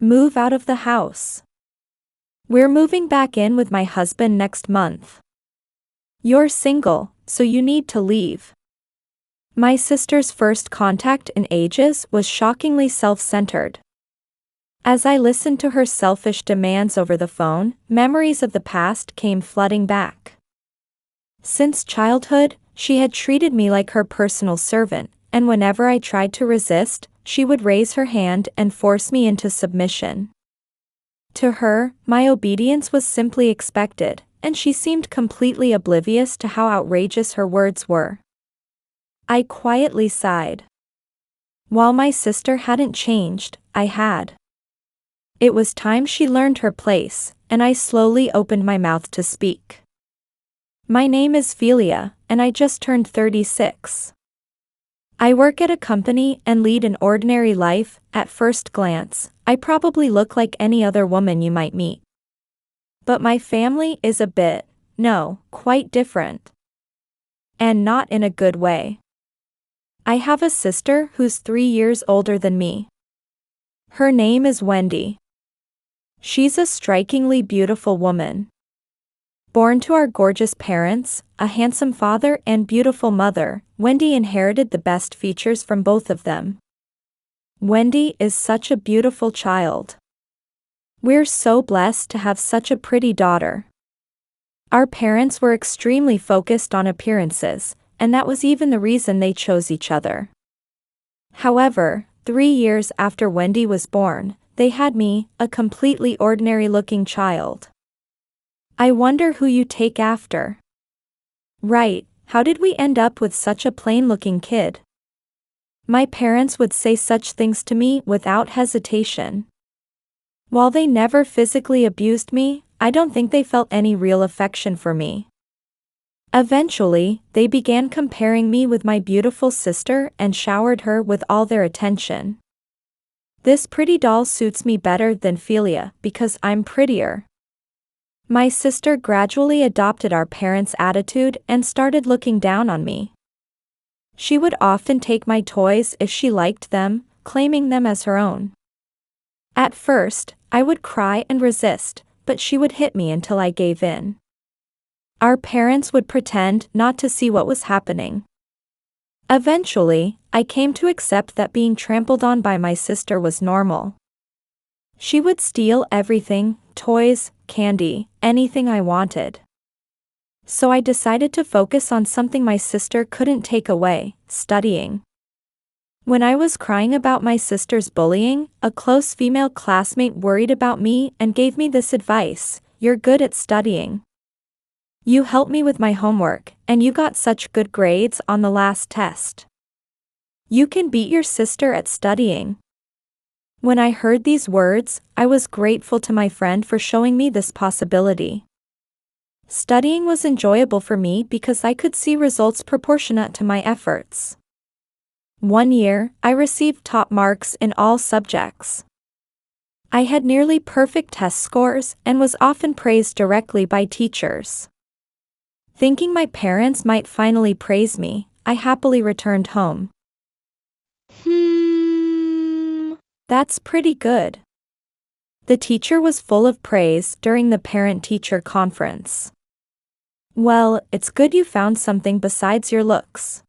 Move out of the house. We're moving back in with my husband next month. You're single, so you need to leave. My sister's first contact in ages was shockingly self-centered. As I listened to her selfish demands over the phone, memories of the past came flooding back. Since childhood, she had treated me like her personal servant, and whenever I tried to resist, she would raise her hand and force me into submission. To her, my obedience was simply expected, and she seemed completely oblivious to how outrageous her words were. I quietly sighed. While my sister hadn't changed, I had. It was time she learned her place, and I slowly opened my mouth to speak. My name is Philia, and I just turned 36. I work at a company and lead an ordinary life. At first glance, I probably look like any other woman you might meet. But my family is a bit, no, quite different. And not in a good way. I have a sister who's 3 years older than me. Her name is Wendy. She's a strikingly beautiful woman. Born to our gorgeous parents, a handsome father and beautiful mother, Wendy inherited the best features from both of them. Wendy is such a beautiful child. We're so blessed to have such a pretty daughter. Our parents were extremely focused on appearances, and that was even the reason they chose each other. However, 3 years after Wendy was born, they had me, a completely ordinary-looking child. I wonder who you take after. Right, how did we end up with such a plain-looking kid? My parents would say such things to me without hesitation. While they never physically abused me, I don't think they felt any real affection for me. Eventually, they began comparing me with my beautiful sister and showered her with all their attention. This pretty doll suits me better than Philia because I'm prettier. My sister gradually adopted our parents' attitude and started looking down on me. She would often take my toys if she liked them, claiming them as her own. At first, I would cry and resist, but she would hit me until I gave in. Our parents would pretend not to see what was happening. Eventually, I came to accept that being trampled on by my sister was normal. She would steal everything, toys, candy, anything I wanted. So I decided to focus on something my sister couldn't take away, studying. When I was crying about my sister's bullying, a close female classmate worried about me and gave me this advice: "You're good at studying. You helped me with my homework, and you got such good grades on the last test. You can beat your sister at studying." When I heard these words, I was grateful to my friend for showing me this possibility. Studying was enjoyable for me because I could see results proportionate to my efforts. One year, I received top marks in all subjects. I had nearly perfect test scores and was often praised directly by teachers. Thinking my parents might finally praise me, I happily returned home. That's pretty good. The teacher was full of praise during the parent-teacher conference. Well, it's good you found something besides your looks.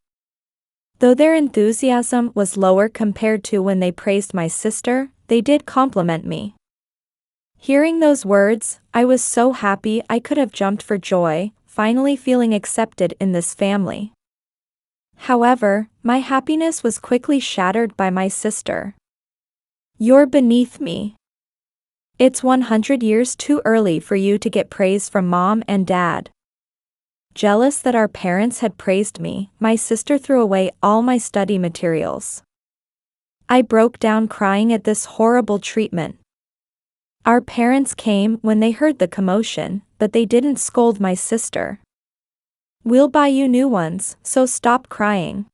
Though their enthusiasm was lower compared to when they praised my sister, they did compliment me. Hearing those words, I was so happy I could have jumped for joy, finally feeling accepted in this family. However, my happiness was quickly shattered by my sister. "You're beneath me. It's 100 years too early for you to get praise from mom and dad." Jealous that our parents had praised me, my sister threw away all my study materials. I broke down crying at this horrible treatment. Our parents came when they heard the commotion, but they didn't scold my sister. "We'll buy you new ones, so stop crying.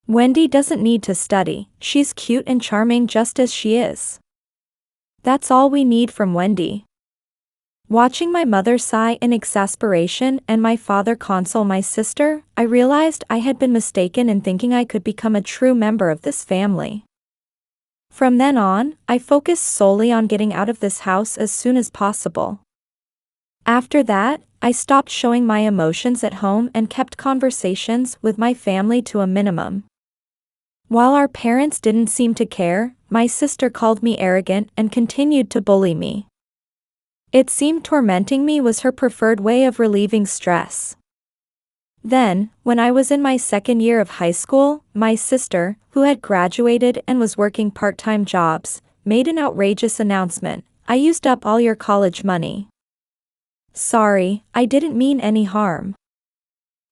Wendy doesn't need to study, she's cute and charming just as she is. That's all we need from Wendy." Watching my mother sigh in exasperation and my father console my sister, I realized I had been mistaken in thinking I could become a true member of this family. From then on, I focused solely on getting out of this house as soon as possible. After that, I stopped showing my emotions at home and kept conversations with my family to a minimum. While our parents didn't seem to care, my sister called me arrogant and continued to bully me. It seemed tormenting me was her preferred way of relieving stress. Then, when I was in my second year of high school, my sister, who had graduated and was working part-time jobs, made an outrageous announcement: "I used up all your college money." Sorry, I didn't mean any harm.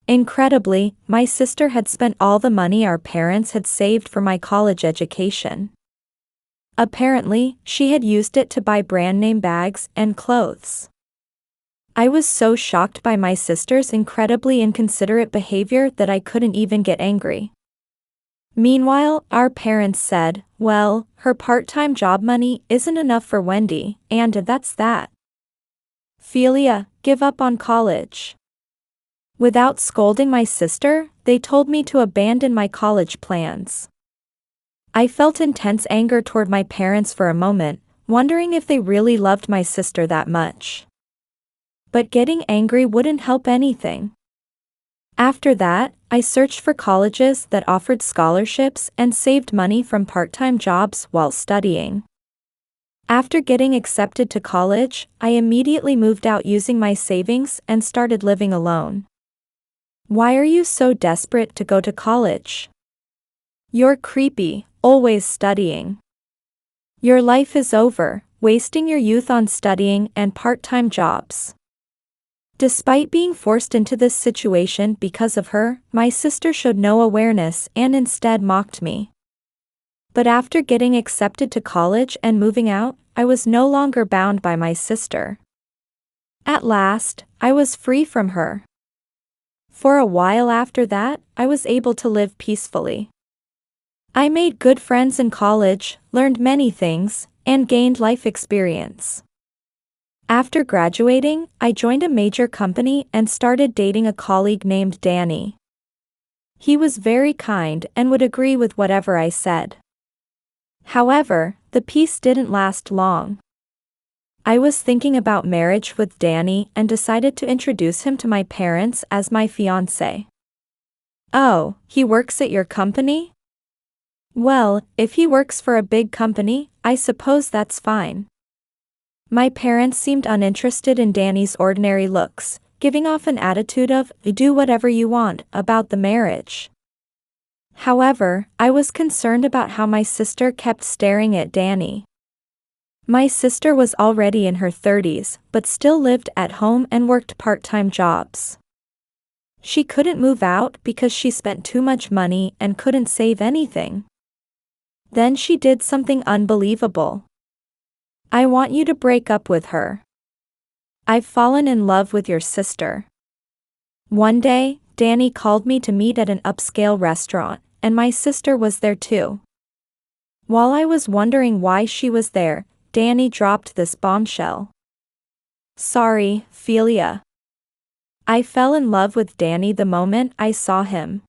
Incredibly, my sister had spent all the money our parents had saved for my college education. Apparently, she had used it to buy brand-name bags and clothes. I was so shocked by my sister's incredibly inconsiderate behavior that I couldn't even get angry. Meanwhile, our parents said, "Well, her part-time job money isn't enough for Wendy, and that's that. Philia, give up on college." Without scolding my sister, they told me to abandon my college plans. I felt intense anger toward my parents for a moment, wondering if they really loved my sister that much. But getting angry wouldn't help anything. After that, I searched for colleges that offered scholarships and saved money from part-time jobs while studying. After getting accepted to college, I immediately moved out using my savings and started living alone. Why are you so desperate to go to college? You're creepy, always studying. Your life is over, wasting your youth on studying and part-time jobs. Despite being forced into this situation because of her, my sister showed no awareness and instead mocked me. But after getting accepted to college and moving out, I was no longer bound by my sister. At last, I was free from her. For a while after that, I was able to live peacefully. I made good friends in college, learned many things, and gained life experience. After graduating, I joined a major company and started dating a colleague named Danny. He was very kind and would agree with whatever I said. However, the peace didn't last long. I was thinking about marriage with Danny and decided to introduce him to my parents as my fiancé. "Oh, he works at your company?" "Well, if he works for a big company, I suppose that's fine." My parents seemed uninterested in Danny's ordinary looks, giving off an attitude of, "Do whatever you want," about the marriage. However, I was concerned about how my sister kept staring at Danny. My sister was already in her 30s, but still lived at home and worked part-time jobs. She couldn't move out because she spent too much money and couldn't save anything. Then she did something unbelievable. "I want you to break up with her. I've fallen in love with your sister." One day, Danny called me to meet at an upscale restaurant, and my sister was there too. While I was wondering why she was there, Danny dropped this bombshell. "Sorry, Philia. I fell in love with Danny the moment I saw him."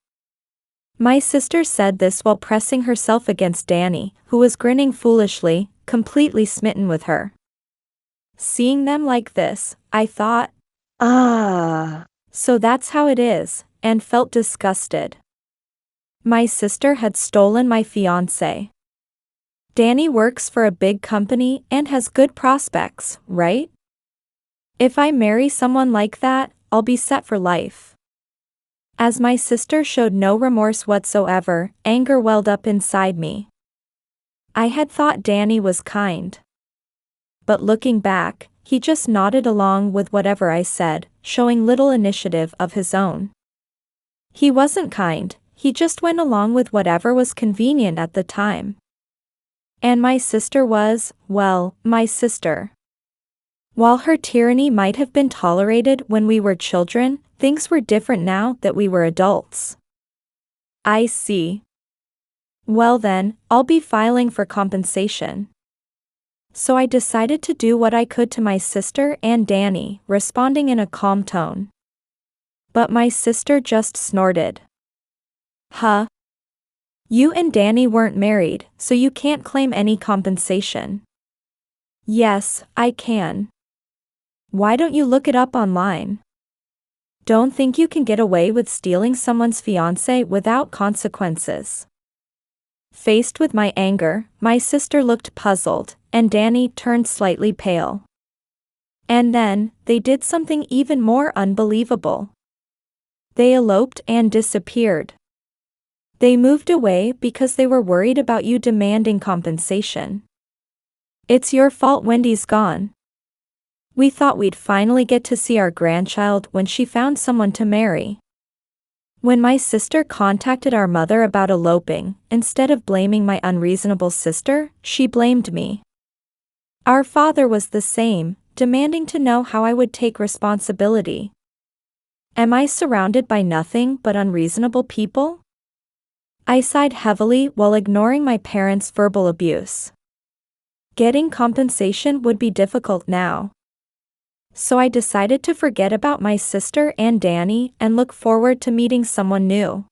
My sister said this while pressing herself against Danny, who was grinning foolishly, completely smitten with her. Seeing them like this, I thought, so that's how it is, and felt disgusted. My sister had stolen my fiancé. Danny works for a big company and has good prospects, right? If I marry someone like that, I'll be set for life. As my sister showed no remorse whatsoever, anger welled up inside me. I had thought Danny was kind. But looking back, he just nodded along with whatever I said, showing little initiative of his own. He wasn't kind, he just went along with whatever was convenient at the time. And my sister was, well, my sister. While her tyranny might have been tolerated when we were children, things were different now that we were adults. I see. Well then, I'll be filing for compensation. So I decided to do what I could to my sister and Danny, responding in a calm tone. But my sister just snorted. "Huh? You and Danny weren't married, so you can't claim any compensation. Yes, I can. Why don't you look it up online? Don't think you can get away with stealing someone's fiancé without consequences. Faced with my anger, my sister looked puzzled, and Danny turned slightly pale. And then, they did something even more unbelievable. They eloped and disappeared. They moved away because they were worried about you demanding compensation. It's your fault Wendy's gone. We thought we'd finally get to see our grandchild when she found someone to marry. When my sister contacted our mother about eloping, instead of blaming my unreasonable sister, she blamed me. Our father was the same, demanding to know how I would take responsibility. Am I surrounded by nothing but unreasonable people? I sighed heavily while ignoring my parents' verbal abuse. Getting compensation would be difficult now. So I decided to forget about my sister and Danny and look forward to meeting someone new.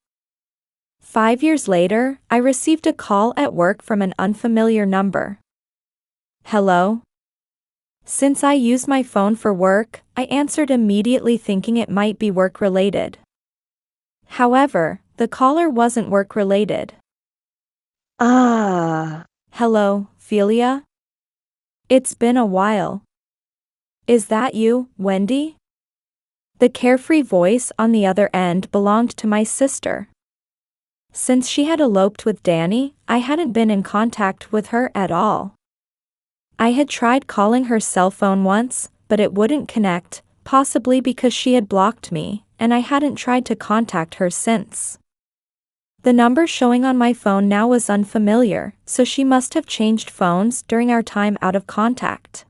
5 years later, I received a call at work from an unfamiliar number. Hello? Since I use my phone for work, I answered immediately thinking it might be work-related. However, the caller wasn't work-related. Hello, Philia? It's been a while. Is that you, Wendy? The carefree voice on the other end belonged to my sister. Since she had eloped with Danny, I hadn't been in contact with her at all. I had tried calling her cell phone once, but it wouldn't connect, possibly because she had blocked me, and I hadn't tried to contact her since. The number showing on my phone now was unfamiliar, so she must have changed phones during our time out of contact.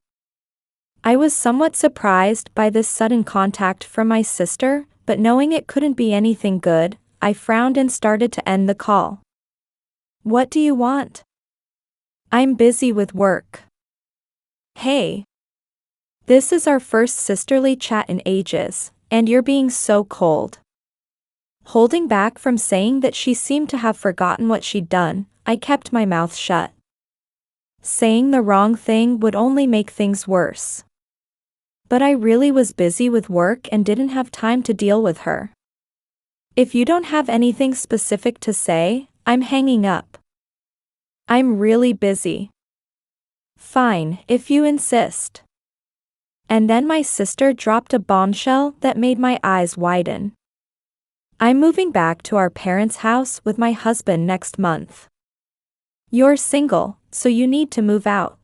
I was somewhat surprised by this sudden contact from my sister, but knowing it couldn't be anything good, I frowned and started to end the call. What do you want? I'm busy with work. Hey. This is our first sisterly chat in ages, and you're being so cold. Holding back from saying that she seemed to have forgotten what she'd done, I kept my mouth shut. Saying the wrong thing would only make things worse. But I really was busy with work and didn't have time to deal with her. If you don't have anything specific to say, I'm hanging up. I'm really busy. Fine, if you insist. And then my sister dropped a bombshell that made my eyes widen. I'm moving back to our parents' house with my husband next month. You're single, so you need to move out.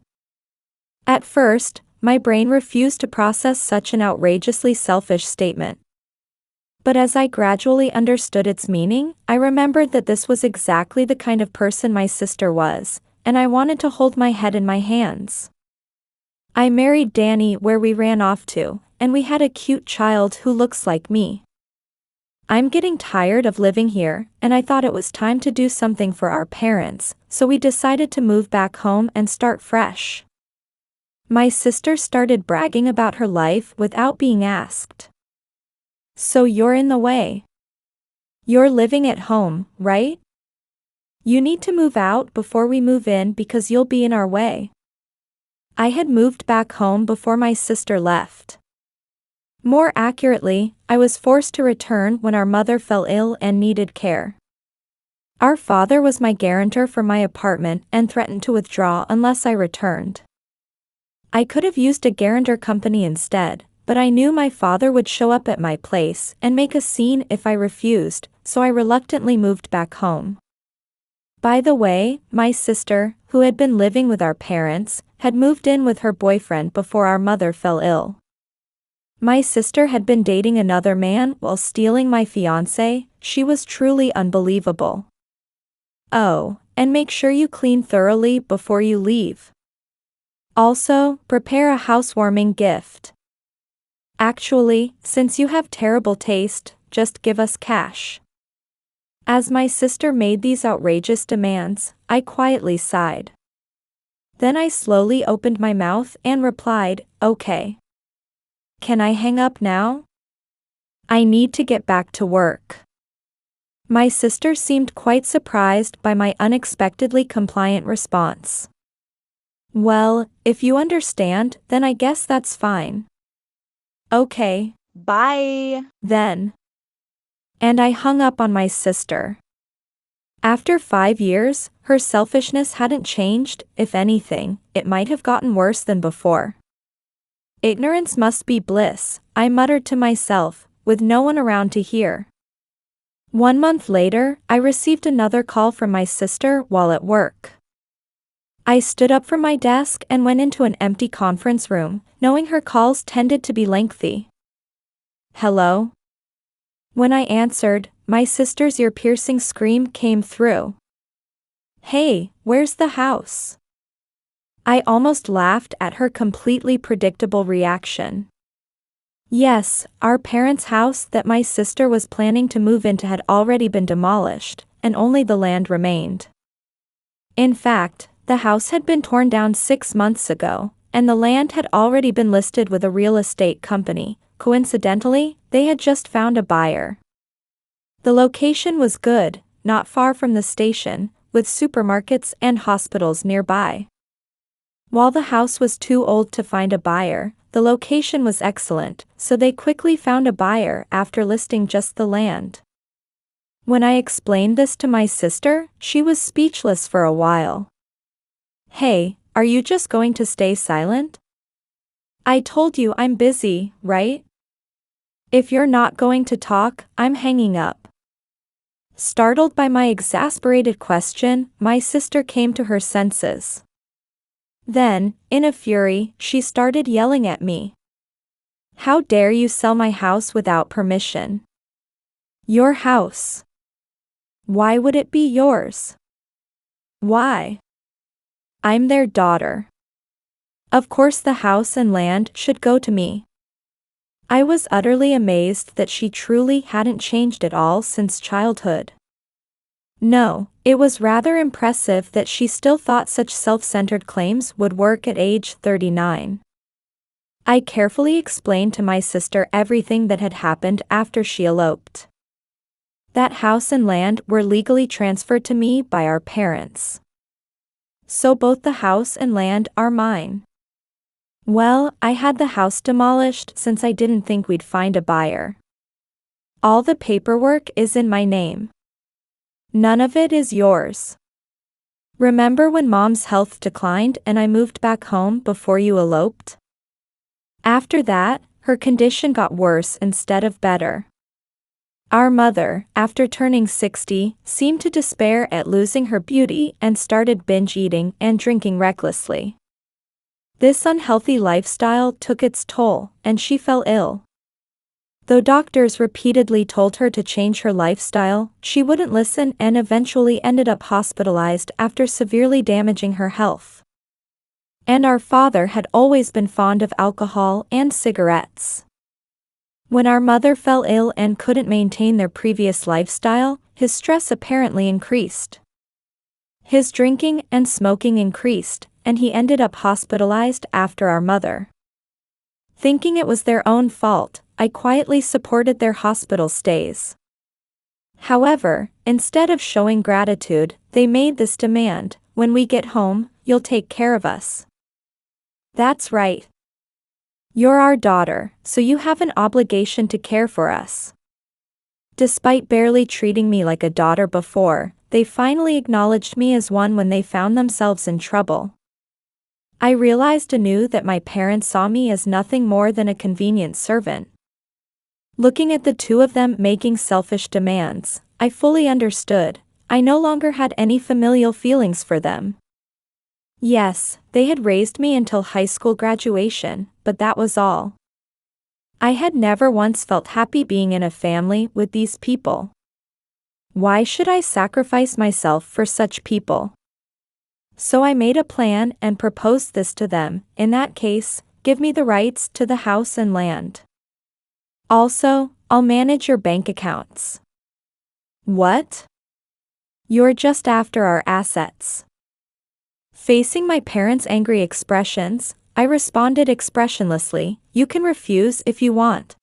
At first, my brain refused to process such an outrageously selfish statement. But as I gradually understood its meaning, I remembered that this was exactly the kind of person my sister was, and I wanted to hold my head in my hands. I married Danny where we ran off to, and we had a cute child who looks like me. I'm getting tired of living here, and I thought it was time to do something for our parents, so we decided to move back home and start fresh. My sister started bragging about her life without being asked. So you're in the way. You're living at home, right? You need to move out before we move in because you'll be in our way. I had moved back home before my sister left. More accurately, I was forced to return when our mother fell ill and needed care. Our father was my guarantor for my apartment and threatened to withdraw unless I returned. I could have used a guarantor company instead, but I knew my father would show up at my place and make a scene if I refused, so I reluctantly moved back home. By the way, my sister, who had been living with our parents, had moved in with her boyfriend before our mother fell ill. My sister had been dating another man while stealing my fiancé. She was truly unbelievable. Oh, and make sure you clean thoroughly before you leave. Also, prepare a housewarming gift. Actually, since you have terrible taste, just give us cash. As my sister made these outrageous demands, I quietly sighed. Then I slowly opened my mouth and replied, "Okay. Can I hang up now? I need to get back to work." My sister seemed quite surprised by my unexpectedly compliant response. Well, if you understand, then I guess that's fine. Okay. Bye. Then. And I hung up on my sister. After 5 years, her selfishness hadn't changed. If anything, it might have gotten worse than before. Ignorance must be bliss, I muttered to myself, with no one around to hear. 1 month later, I received another call from my sister while at work. I stood up from my desk and went into an empty conference room, knowing her calls tended to be lengthy. Hello? When I answered, my sister's ear-piercing scream came through. Hey, where's the house? I almost laughed at her completely predictable reaction. Yes, our parents' house that my sister was planning to move into had already been demolished, and only the land remained. In fact, the house had been torn down 6 months ago, and the land had already been listed with a real estate company. Coincidentally, they had just found a buyer. The location was good, not far from the station, with supermarkets and hospitals nearby. While the house was too old to find a buyer, the location was excellent, so they quickly found a buyer after listing just the land. When I explained this to my sister, she was speechless for a while. Hey, are you just going to stay silent? I told you I'm busy, right? If you're not going to talk, I'm hanging up. Startled by my exasperated question, my sister came to her senses. Then, in a fury, she started yelling at me. How dare you sell my house without permission? Your house. Why would it be yours? Why? I'm their daughter. Of course the house and land should go to me. I was utterly amazed that she truly hadn't changed at all since childhood. No, it was rather impressive that she still thought such self-centered claims would work at age 39. I carefully explained to my sister everything that had happened after she eloped. That house and land were legally transferred to me by our parents. So both the house and land are mine. Well, I had the house demolished since I didn't think we'd find a buyer. All the paperwork is in my name. None of it is yours. Remember when Mom's health declined and I moved back home before you eloped? After that, her condition got worse instead of better. Our mother, after turning 60, seemed to despair at losing her beauty and started binge eating and drinking recklessly. This unhealthy lifestyle took its toll, and she fell ill. Though doctors repeatedly told her to change her lifestyle, she wouldn't listen and eventually ended up hospitalized after severely damaging her health. And our father had always been fond of alcohol and cigarettes. When our mother fell ill and couldn't maintain their previous lifestyle, his stress apparently increased. His drinking and smoking increased, and he ended up hospitalized after our mother. Thinking it was their own fault, I quietly supported their hospital stays. However, instead of showing gratitude, they made this demand: when we get home, you'll take care of us. That's right. You're our daughter, so you have an obligation to care for us. Despite barely treating me like a daughter before, they finally acknowledged me as one when they found themselves in trouble. I realized anew that my parents saw me as nothing more than a convenient servant. Looking at the two of them making selfish demands, I fully understood. I no longer had any familial feelings for them. Yes, they had raised me until high school graduation, but that was all. I had never once felt happy being in a family with these people. Why should I sacrifice myself for such people? So I made a plan and proposed this to them. In that case, give me the rights to the house and land. Also, I'll manage your bank accounts. What? You're just after our assets. Facing my parents' angry expressions, I responded expressionlessly, you can refuse if you want.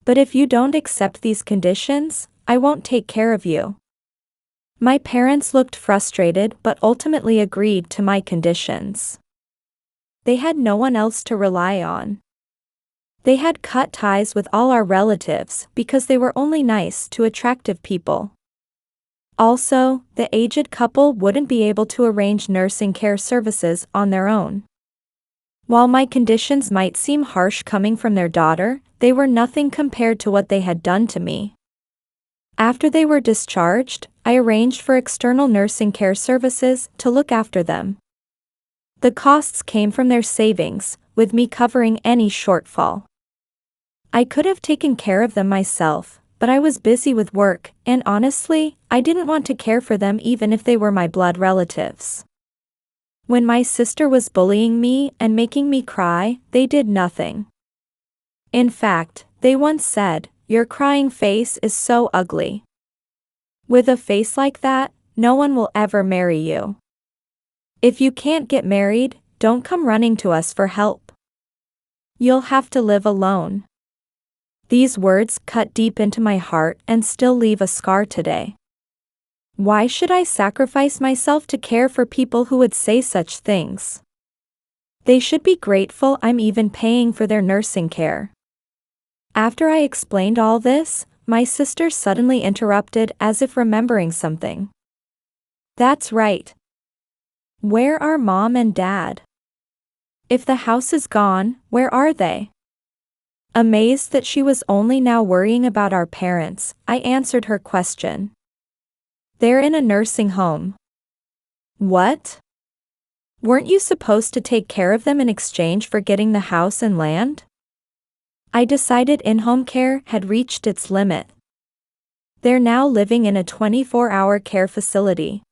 But if you don't accept these conditions, I won't take care of you. My parents looked frustrated but ultimately agreed to my conditions. They had no one else to rely on. They had cut ties with all our relatives because they were only nice to attractive people. Also, the aged couple wouldn't be able to arrange nursing care services on their own. While my conditions might seem harsh coming from their daughter, they were nothing compared to what they had done to me. After they were discharged, I arranged for external nursing care services to look after them. The costs came from their savings, with me covering any shortfall. I could have taken care of them myself, but I was busy with work, and honestly, I didn't want to care for them even if they were my blood relatives. When my sister was bullying me and making me cry, they did nothing. In fact, they once said, "Your crying face is so ugly. With a face like that, no one will ever marry you. If you can't get married, don't come running to us for help. You'll have to live alone." These words cut deep into my heart and still leave a scar today. Why should I sacrifice myself to care for people who would say such things? They should be grateful I'm even paying for their nursing care. After I explained all this, my sister suddenly interrupted as if remembering something. "That's right. Where are Mom and Dad? If the house is gone, where are they?" Amazed that she was only now worrying about our parents, I answered her question. "They're in a nursing home." "What? Weren't you supposed to take care of them in exchange for getting the house and land?" I decided in-home care had reached its limit. They're now living in a 24-hour care facility.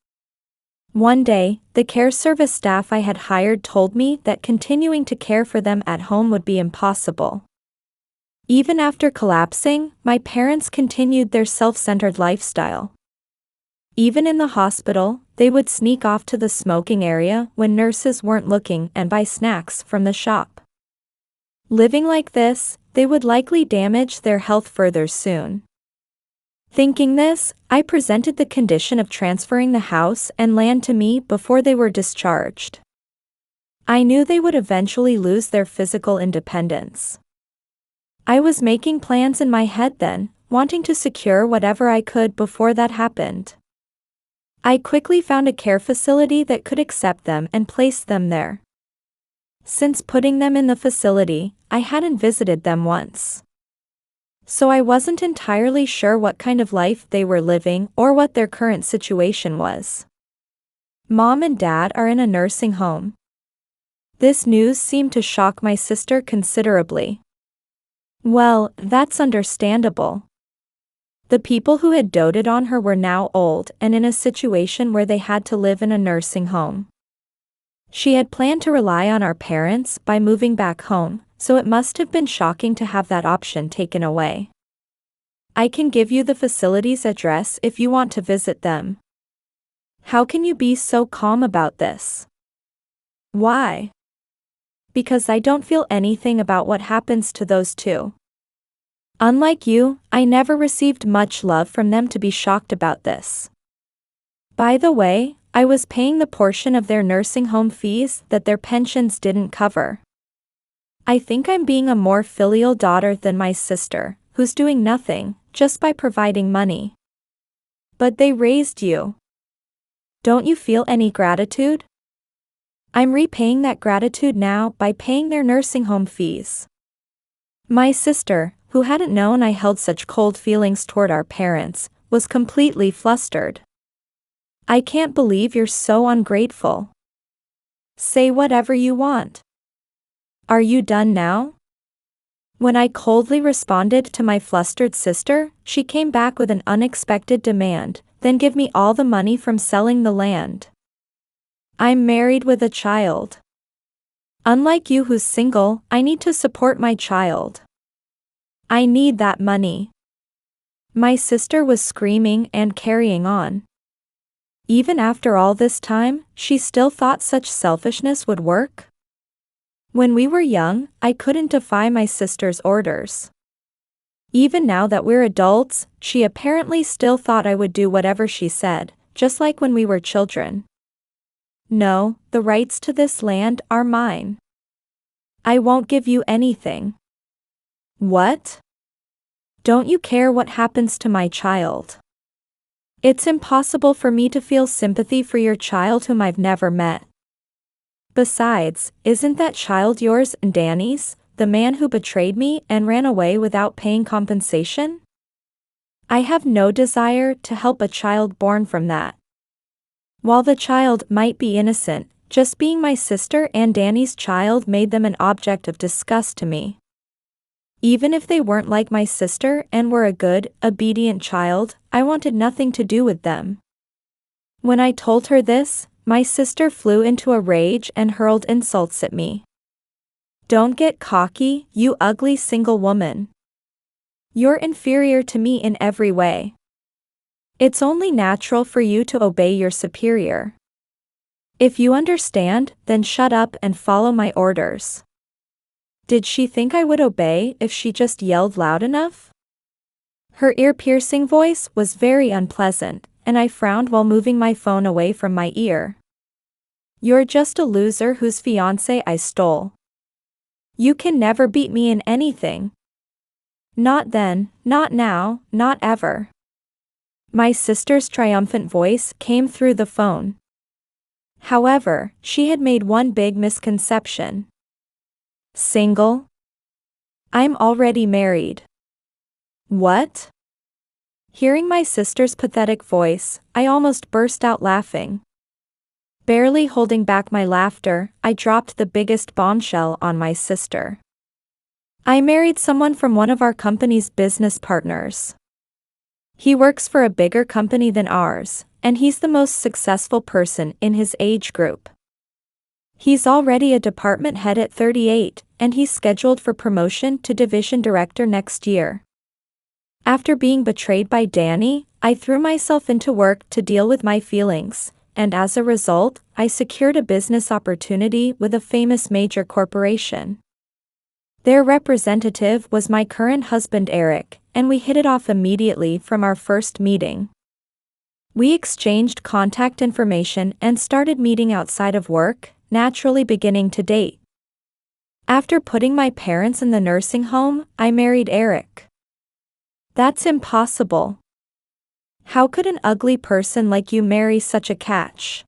One day, the care service staff I had hired told me that continuing to care for them at home would be impossible. Even after collapsing, my parents continued their self-centered lifestyle. Even in the hospital, they would sneak off to the smoking area when nurses weren't looking and buy snacks from the shop. Living like this, they would likely damage their health further soon. Thinking this, I presented the condition of transferring the house and land to me before they were discharged. I knew they would eventually lose their physical independence. I was making plans in my head then, wanting to secure whatever I could before that happened. I quickly found a care facility that could accept them and placed them there. Since putting them in the facility, I hadn't visited them once. So I wasn't entirely sure what kind of life they were living or what their current situation was. Mom and Dad are in a nursing home. This news seemed to shock my sister considerably. Well, that's understandable. The people who had doted on her were now old and in a situation where they had to live in a nursing home. She had planned to rely on our parents by moving back home, so it must have been shocking to have that option taken away. I can give you the facility's address if you want to visit them. How can you be so calm about this? Why? Because I don't feel anything about what happens to those two. Unlike you, I never received much love from them to be shocked about this. By the way, I was paying the portion of their nursing home fees that their pensions didn't cover. I think I'm being a more filial daughter than my sister, who's doing nothing, just by providing money. But they raised you. Don't you feel any gratitude? I'm repaying that gratitude now by paying their nursing home fees. My sister, who hadn't known I held such cold feelings toward our parents, was completely flustered. I can't believe you're so ungrateful. Say whatever you want. Are you done now? When I coldly responded to my flustered sister, she came back with an unexpected demand, then give me all the money from selling the land. I'm married with a child. Unlike you who's single, I need to support my child. I need that money. My sister was screaming and carrying on. Even after all this time, she still thought such selfishness would work? When we were young, I couldn't defy my sister's orders. Even now that we're adults, she apparently still thought I would do whatever she said, just like when we were children. No, the rights to this land are mine. I won't give you anything. What? Don't you care what happens to my child? It's impossible for me to feel sympathy for your child whom I've never met. Besides, isn't that child yours and Danny's, the man who betrayed me and ran away without paying compensation? I have no desire to help a child born from that. While the child might be innocent, just being my sister and Danny's child made them an object of disgust to me. Even if they weren't like my sister and were a good, obedient child, I wanted nothing to do with them. When I told her this, my sister flew into a rage and hurled insults at me. Don't get cocky, you ugly single woman. You're inferior to me in every way. It's only natural for you to obey your superior. If you understand, then shut up and follow my orders. Did she think I would obey if she just yelled loud enough? Her ear-piercing voice was very unpleasant, and I frowned while moving my phone away from my ear. You're just a loser whose fiancé I stole. You can never beat me in anything. Not then, not now, not ever. My sister's triumphant voice came through the phone. However, she had made one big misconception. Single? I'm already married. What? Hearing my sister's pathetic voice, I almost burst out laughing. Barely holding back my laughter, I dropped the biggest bombshell on my sister. I married someone from one of our company's business partners. He works for a bigger company than ours, and he's the most successful person in his age group. He's already a department head at 38, and he's scheduled for promotion to division director next year. After being betrayed by Danny, I threw myself into work to deal with my feelings, and as a result, I secured a business opportunity with a famous major corporation. Their representative was my current husband Eric, and we hit it off immediately from our first meeting. We exchanged contact information and started meeting outside of work, naturally beginning to date. After putting my parents in the nursing home, I married Eric. That's impossible. How could an ugly person like you marry such a catch?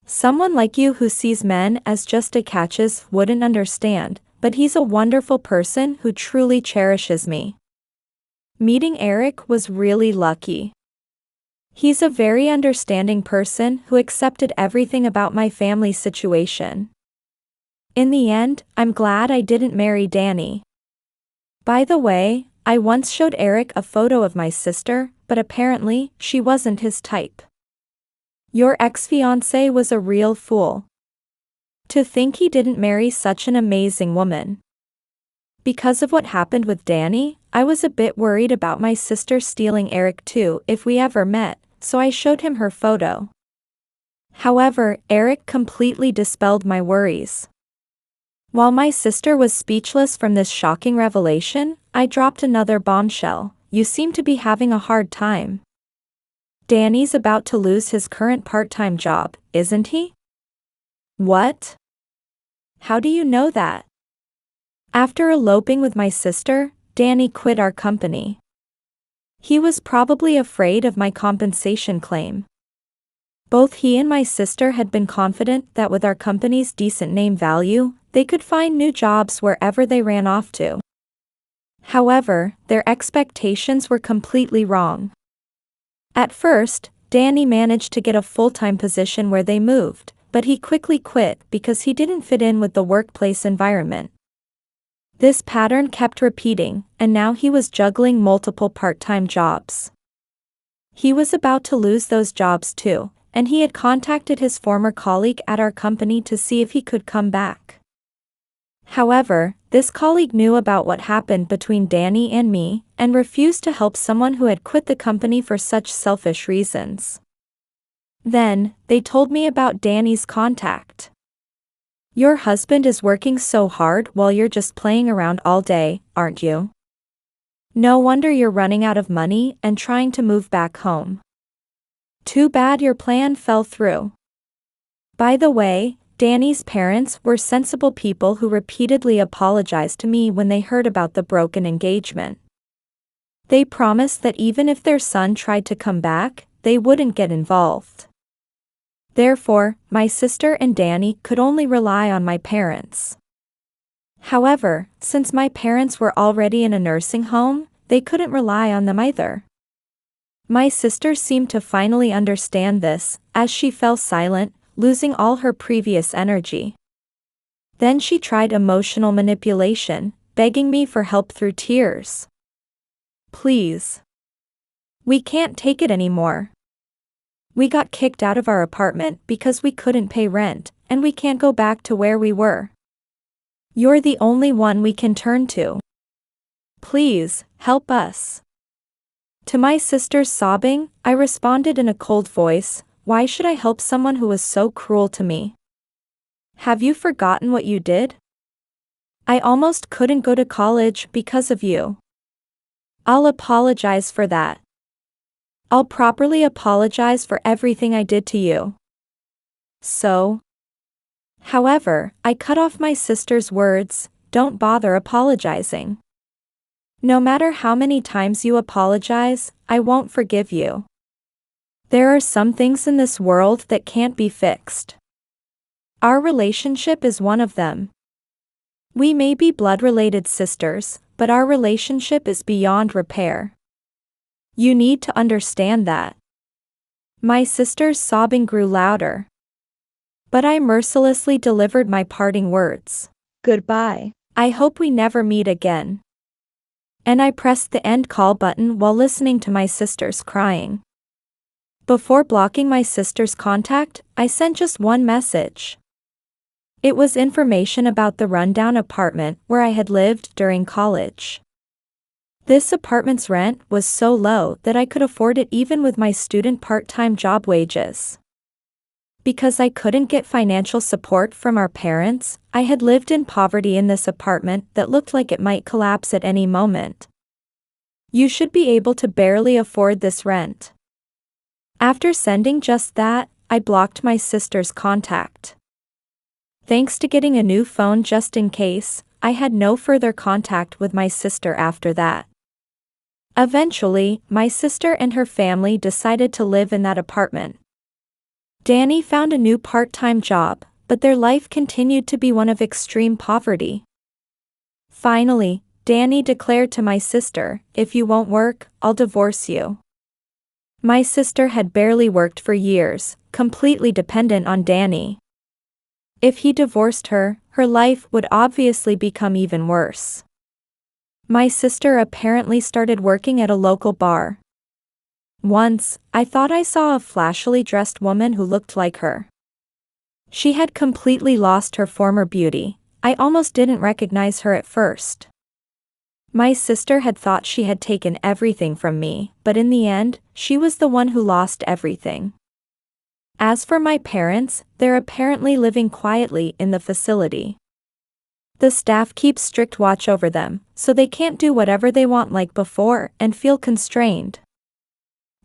Someone like you who sees men as just a catches wouldn't understand, but he's a wonderful person who truly cherishes me. Meeting Eric was really lucky. He's a very understanding person who accepted everything about my family situation. In the end, I'm glad I didn't marry Danny. By the way, I once showed Eric a photo of my sister, but apparently, she wasn't his type. Your ex-fiancé was a real fool. To think he didn't marry such an amazing woman. Because of what happened with Danny, I was a bit worried about my sister stealing Eric too if we ever met, so I showed him her photo. However, Eric completely dispelled my worries. While my sister was speechless from this shocking revelation, I dropped another bombshell. You seem to be having a hard time. Danny's about to lose his current part-time job, isn't he? What? How do you know that? After eloping with my sister, Danny quit our company. He was probably afraid of my compensation claim. Both he and my sister had been confident that with our company's decent name value, they could find new jobs wherever they ran off to. However, their expectations were completely wrong. At first, Danny managed to get a full-time position where they moved, but he quickly quit because he didn't fit in with the workplace environment. This pattern kept repeating, and now he was juggling multiple part-time jobs. He was about to lose those jobs too, and he had contacted his former colleague at our company to see if he could come back. However, this colleague knew about what happened between Danny and me, and refused to help someone who had quit the company for such selfish reasons. Then, they told me about Danny's contact. Your husband is working so hard while you're just playing around all day, aren't you? No wonder you're running out of money and trying to move back home. Too bad your plan fell through. By the way, Danny's parents were sensible people who repeatedly apologized to me when they heard about the broken engagement. They promised that even if their son tried to come back, they wouldn't get involved. Therefore, my sister and Danny could only rely on my parents. However, since my parents were already in a nursing home, they couldn't rely on them either. My sister seemed to finally understand this, as she fell silent, losing all her previous energy. Then she tried emotional manipulation, begging me for help through tears. Please. We can't take it anymore. We got kicked out of our apartment because we couldn't pay rent, and we can't go back to where we were. You're the only one we can turn to. Please, help us. To my sister's sobbing, I responded in a cold voice, why should I help someone who was so cruel to me? Have you forgotten what you did? I almost couldn't go to college because of you. I'll apologize for that. I'll properly apologize for everything I did to you. However, I cut off my sister's words, don't bother apologizing. No matter how many times you apologize, I won't forgive you. There are some things in this world that can't be fixed. Our relationship is one of them. We may be blood-related sisters, but our relationship is beyond repair. You need to understand that. My sister's sobbing grew louder. But I mercilessly delivered my parting words. Goodbye. I hope we never meet again. And I pressed the end call button while listening to my sister's crying. Before blocking my sister's contact, I sent just one message. It was information about the rundown apartment where I had lived during college. This apartment's rent was so low that I could afford it even with my student part-time job wages. Because I couldn't get financial support from our parents, I had lived in poverty in this apartment that looked like it might collapse at any moment. You should be able to barely afford this rent. After sending just that, I blocked my sister's contact. Thanks to getting a new phone just in case, I had no further contact with my sister after that. Eventually, my sister and her family decided to live in that apartment. Danny found a new part-time job, but their life continued to be one of extreme poverty. Finally, Danny declared to my sister, if you won't work, I'll divorce you. My sister had barely worked for years, completely dependent on Danny. If he divorced her, her life would obviously become even worse. My sister apparently started working at a local bar. Once, I thought I saw a flashily dressed woman who looked like her. She had completely lost her former beauty. I almost didn't recognize her at first. My sister had thought she had taken everything from me, but in the end, she was the one who lost everything. As for my parents, they're apparently living quietly in the facility. The staff keeps strict watch over them, so they can't do whatever they want like before and feel constrained.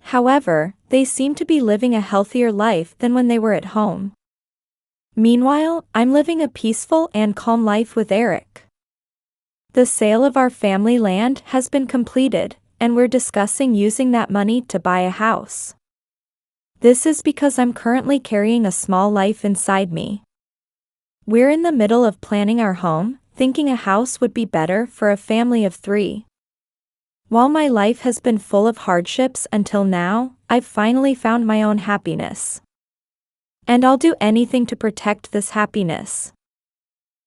However, they seem to be living a healthier life than when they were at home. Meanwhile, I'm living a peaceful and calm life with Eric. The sale of our family land has been completed, and we're discussing using that money to buy a house. This is because I'm currently carrying a small life inside me. We're in the middle of planning our home, thinking a house would be better for a family of 3. While my life has been full of hardships until now, I've finally found my own happiness. And I'll do anything to protect this happiness.